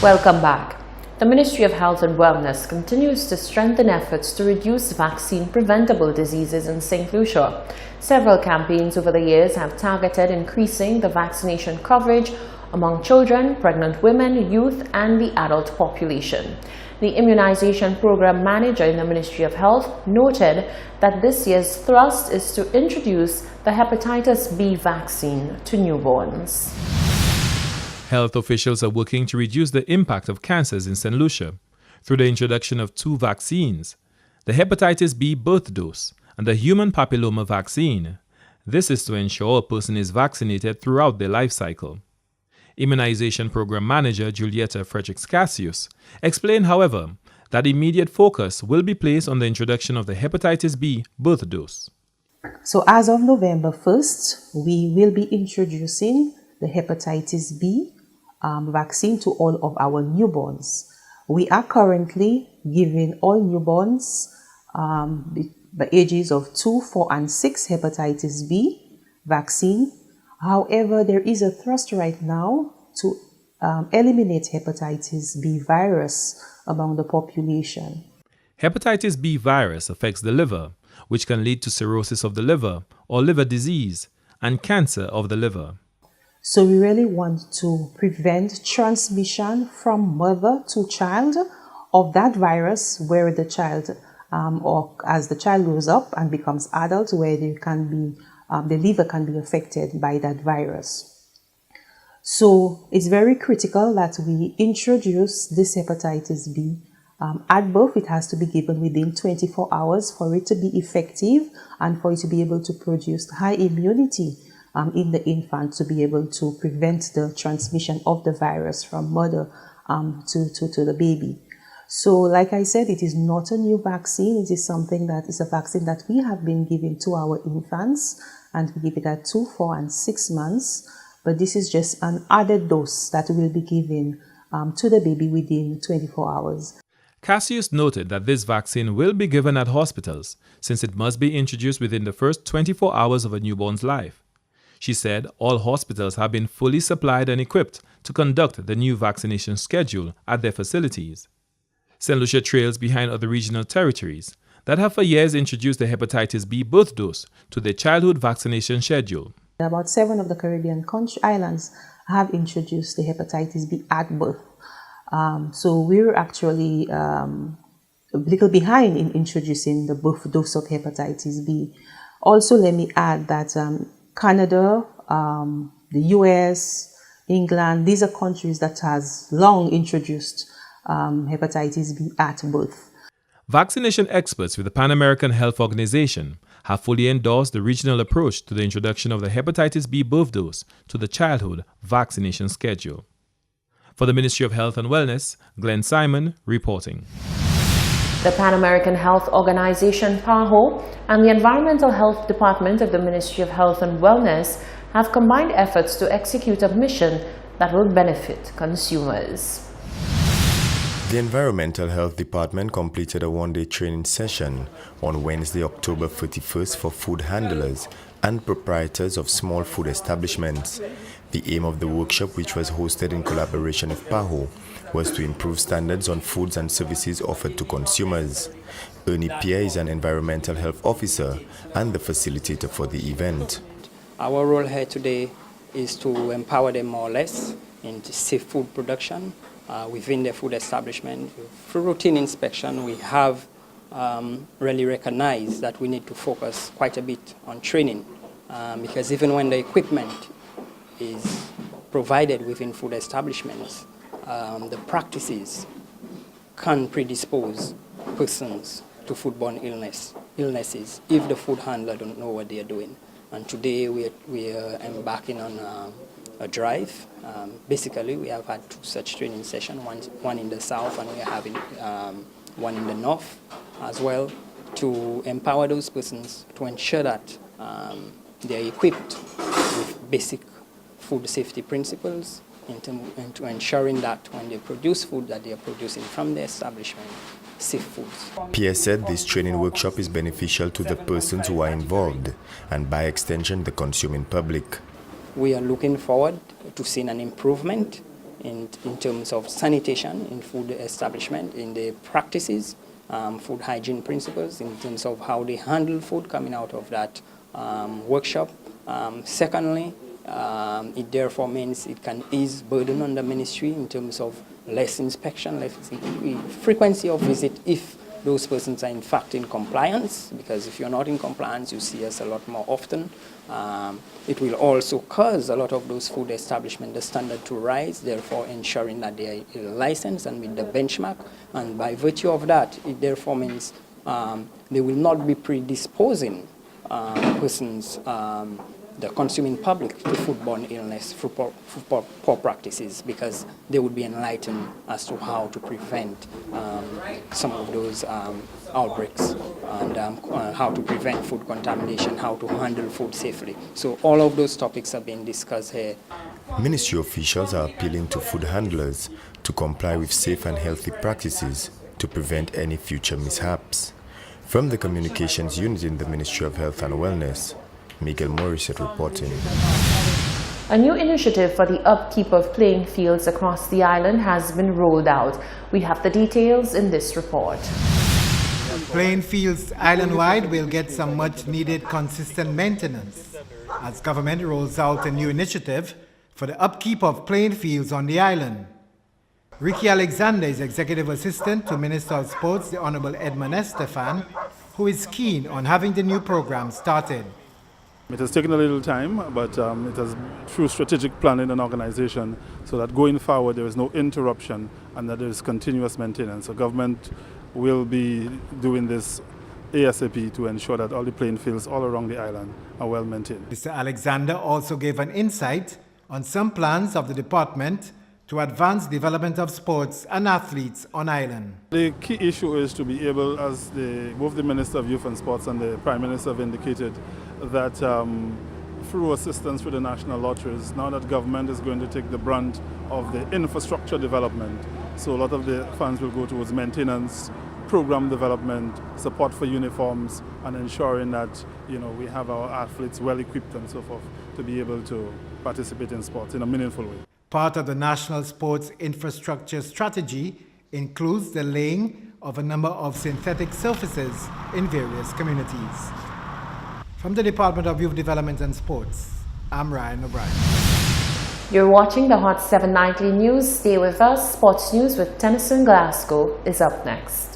Welcome back. The Ministry of Health and Wellness continues to strengthen efforts to reduce vaccine-preventable diseases in St. Lucia. Several campaigns over the years have targeted increasing the vaccination coverage among children, pregnant women, youth, and the adult population. The immunization program manager in the Ministry of Health noted that this year's thrust is to introduce the Hepatitis B vaccine to newborns. Health officials are working to reduce the impact of cancers in St. Lucia through the introduction of two vaccines, the Hepatitis B birth dose and the human papilloma vaccine. This is to ensure a person is vaccinated throughout their life cycle. Immunization Program Manager Julieta Fredericks-Cassius explained, however, that immediate focus will be placed on the introduction of the Hepatitis B birth dose. So as of November 1st, we will be introducing the Hepatitis B vaccine to all of our newborns. We are currently giving all newborns the ages of 2, 4, and 6 Hepatitis B vaccine. However, there is a thrust right now to eliminate Hepatitis B virus among the population. Hepatitis B virus affects the liver, which can lead to cirrhosis of the liver or liver disease and cancer of the liver. So we really want to prevent transmission from mother to child of that virus, where the child or as the child grows up and becomes adult, where there can be the liver can be affected by that virus. So it's very critical that we introduce this Hepatitis B at birth. It has to be given within 24 hours for it to be effective and for it to be able to produce high immunity in the infant, to be able to prevent the transmission of the virus from mother to the baby. So like I said, it is not a new vaccine. It is something that is a vaccine that we have been giving to our infants, and we give it at 2, 4, and 6 months. But this is just an added dose that will be given to the baby within 24 hours. Cassius noted that this vaccine will be given at hospitals since it must be introduced within the first 24 hours of a newborn's life. She said all hospitals have been fully supplied and equipped to conduct the new vaccination schedule at their facilities. St. Lucia trails behind other regional territories that have for years introduced the Hepatitis B birth dose to their childhood vaccination schedule. About 7 of the Caribbean islands have introduced the Hepatitis B at birth. So we're actually a little behind in introducing the birth dose of Hepatitis B. Also, let me add that Canada, the US, England, these are countries that has long introduced Hepatitis B at birth. Vaccination experts with the Pan American Health Organization have fully endorsed the regional approach to the introduction of the Hepatitis B birth dose to the childhood vaccination schedule. For the Ministry of Health and Wellness, Glenn Simon reporting. The Pan American Health Organization, PAHO, and the Environmental Health Department of the Ministry of Health and Wellness have combined efforts to execute a mission that will benefit consumers. The Environmental Health Department completed a one-day training session on Wednesday, October 31st for food handlers and proprietors of small food establishments. The aim of the workshop, which was hosted in collaboration with PAHO, was to improve standards on foods and services offered to consumers. Ernie Pierre is an environmental health officer and the facilitator for the event. Our role here today is to empower them more or less in safe food production within their food establishment. Through routine inspection, we have really recognized that we need to focus quite a bit on training because even when the equipment is provided within food establishments, the practices can predispose persons to foodborne illnesses if the food handler don't know what they are doing. And today we are embarking on a drive. Basically, we have had 2 such training sessions, one in the south and we are having one in the north as well, to empower those persons to ensure that they are equipped with basic food safety principles into ensuring that when they produce food that they are producing from their establishment, safe foods. Pierre said this training workshop is beneficial to the persons who are involved and by extension the consuming public. We are looking forward to seeing an improvement in terms of sanitation in food establishment, in the practices, food hygiene principles, in terms of how they handle food coming out of that workshop. Secondly, it therefore means it can ease burden on the ministry in terms of less inspection, less frequency of visit if those persons are in fact in compliance, because if you're not in compliance, you see us a lot more often. It will also cause a lot of those food establishments the standard to rise, therefore ensuring that they are licensed and meet the benchmark. And by virtue of that, it therefore means they will not be predisposing persons, the consuming public, to foodborne illness, poor practices, because they would be enlightened as to how to prevent some of those outbreaks and how to prevent food contamination, how to handle food safely. So all of those topics are being discussed here. Ministry officials are appealing to food handlers to comply with safe and healthy practices to prevent any future mishaps. From the Communications Unit in the Ministry of Health and Wellness, Miguel Morissette reporting. A new initiative for the upkeep of playing fields across the island has been rolled out. We have the details in this report. Playing fields island-wide will get some much-needed consistent maintenance as government rolls out a new initiative for the upkeep of playing fields on the island. Ricky Alexander is Executive Assistant to Minister of Sports, the Honorable Edmund Estefan, who is keen on having the new program started. It has taken a little time, but it has through strategic planning and organization, so that going forward there is no interruption and that there is continuous maintenance. So government will be doing this ASAP to ensure that all the playing fields all around the island are well maintained. Mr. Alexander also gave an insight on some plans of the department to advance development of sports and athletes on island. The key issue is to be able, as both the Minister of Youth and Sports and the Prime Minister have indicated, that through assistance with the national lotteries, now that government is going to take the brunt of the infrastructure development, so a lot of the funds will go towards maintenance, program development, support for uniforms, and ensuring that we have our athletes well equipped and so forth to be able to participate in sports in a meaningful way. Part of the National Sports Infrastructure Strategy includes the laying of a number of synthetic surfaces in various communities. From the Department of Youth Development and Sports, I'm Ryan O'Brien. You're watching the Hot 7 Nightly News. Stay with us. Sports News with Tennyson Glasgow is up next.